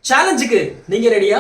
சேலஞ்சுக்கு நீங்க ரெடியா?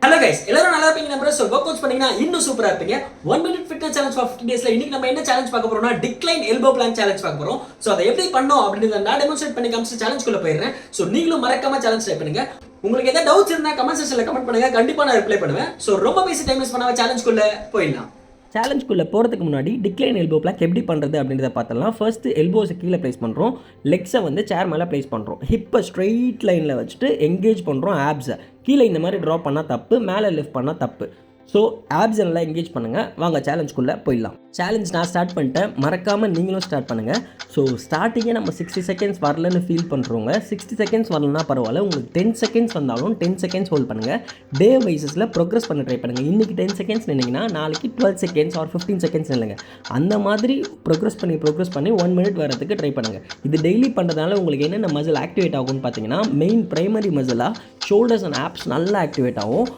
Hello guys, எல்லாரும் நல்லா இருப்பீங்க நம்புறேன். சோ ஒர்க் அவுட்ஸ் பண்ணீங்கன்னா இன்னும் சூப்பரா இருப்பீங்க. 1 minute fitness challenge for 50 daysல இன்னைக்கு நம்ம என்ன சேலஞ்ச் பார்க்க போறோம்னா டிக்ளைன் எல்போ பிளாங்க் சேலஞ்ச் பார்க்க போறோம். சோ அதை எப்படி பண்ணோம் அப்படிங்கறத நான் டெமான்ஸ்ட்ரேட் பண்ணி காமிச்சு சேலஞ்சுக்குள்ள போயிடுறேன். சோ நீங்களும் மறக்காம சேலஞ்ச் ட்ரை பண்ணுங்க. உங்களுக்கு ஏதாவது டவுட்ஸ் இருந்தா கமெண்ட் செக்ஷன்ல கமெண்ட் பண்ணுங்க, கண்டிப்பா நான் ரிப்ளை பண்ணுவேன். சோ ரொம்ப பேசி டைம் வேஸ்ட் பண்ணாம சேலஞ்சுக்குள்ள போயிடலாம். சேலஞ்சுக்குள்ளே போகிறதுக்கு முன்னாடி டிக்ளைன் எல்போ பிளாக் எப்படி பண்ணுறது அப்படின்றத பார்த்தலாம். ஃபர்ஸ்ட்டு எல்போஸை கீழே ப்ளேஸ் பண்ணுறோம், லெக்ஸை வந்து சேர் மேலே ப்ளேஸ் பண்ணுறோம், ஹிப்பை ஸ்ட்ரெயிட் லைனில் வச்சுட்டு எங்கேஜ் பண்ணுறோம். ஆப்ஸை கீழே இந்த மாதிரி ட்ராப் பண்ணால் தப்பு, மேலே லிஃப்ட் பண்ணால் தப்பு. ஸோ ஆப்ஸை நல்லா எங்கேஜ் பண்ணுங்கள். வாங்க சேலஞ்சுக்குள்ளே போயிடலாம். சேலஞ்ச் நான் ஸ்டார்ட் பண்ணிட்டேன், மறக்காமல் நீங்களும் ஸ்டார்ட் பண்ணுங்கள். ஸோ ஸ்டார்டிங்கே நம்ம 60 செகண்ட்ஸ் வரலன்னு ஃபீல் பண்ணுறவங்க 60 செகண்ட்ஸ் வரலன்னா பரவாயில்ல, உங்களுக்கு 10 செகண்ட்ஸ் வந்தாலும் 10 செகண்ட்ஸ் ஹோல்ட் பண்ணுங்கள். டே வைஸஸில் ப்ரோக்ரஸ் பண்ண ட்ரை பண்ணுங்கள். இன்றைக்கி 10 செகண்ட்ஸ் நின்னீங்கன்னா நாளைக்கு 12 செகண்ட்ஸ் ஆர் 15 செகண்ட்ஸ் இல்லைங்க. அந்த மாதிரி ப்ரோக்ரஸ் பண்ணி 1 minute வரதுக்கு ட்ரை பண்ணுங்கள். இது டெய்லி பண்ணுறதுனால உங்களுக்கு என்னென்ன மசில் ஆக்டிவேட் ஆகும்னு பார்த்தீங்கன்னா, மெயின் ப்ரைமரி மசிலாக ஷோல்டர்ஸ் அண்ட் ஆப்ஸ் நல்லா ஆக்டிவேட் ஆகும்.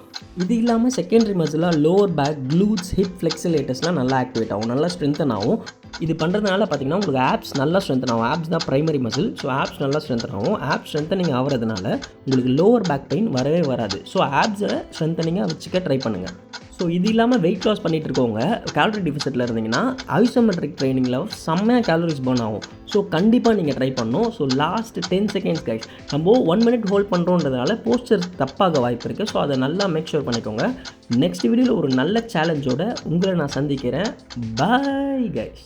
இது இல்லாமல் செகண்டரி மசிலாக லோவர் பேக், க்ளூட்ஸ், ஹிப் ஃப்ளெக்ஸிலேட்டர்ஸ்லாம் நல்லா ஆக்டிவேட் ஆகும், நல்லா ஸ்ட்ரென்தன் ஆகும். இது பண்ணுறதுனால பார்த்தீங்கன்னா உங்களுக்கு ஆப்ஸ் நல்லா ஸ்ட்ரென்தன் ஆகும். ஆப்ஸ் தான் ப்ரைமரி மசில். ஸோ ஆப்ஸ் நல்லா ஸ்ட்ரென்தன் ஆகும். ஆப்ஸ் ஸ்ட்ரென்தனிங் ஆகிறதுனால உங்களுக்கு லோவர் பேக் பெயின் வரவே வராது. ஸோ ஆப்ஸை ஸ்ட்ரென்தனிங்காக வச்சுக்க ட்ரை பண்ணுங்கள். ஸோ இது இல்லாமல் வெயிட் லாஸ் பண்ணிகிட்டு இருக்கவங்க கேலரி டிஃபிசிட்டில் இருந்தீங்கன்னா ஐசோமெட்ரிக் ட்ரைனிங்கில் செம்மையாக கேலரிஸ் பர்ன் ஆகும். ஸோ கண்டிப்பாக நீங்கள் ட்ரை பண்ணணும். ஸோ லாஸ்ட் 10 செகண்ட்ஸ் கைஸ், நம்ம 1 minute ஹோல்ட் பண்ணுறோன்றதுனால போஸ்டர் தப்பாக வாய்ப்பு இருக்குது. ஸோ அதை நல்லா மேக் ஷூர் பண்ணிக்கோங்க. நெக்ஸ்ட் வீடியோவில் ஒரு நல்ல சேலஞ்சோட உங்களை நான் சந்திக்கிறேன். Bye guys.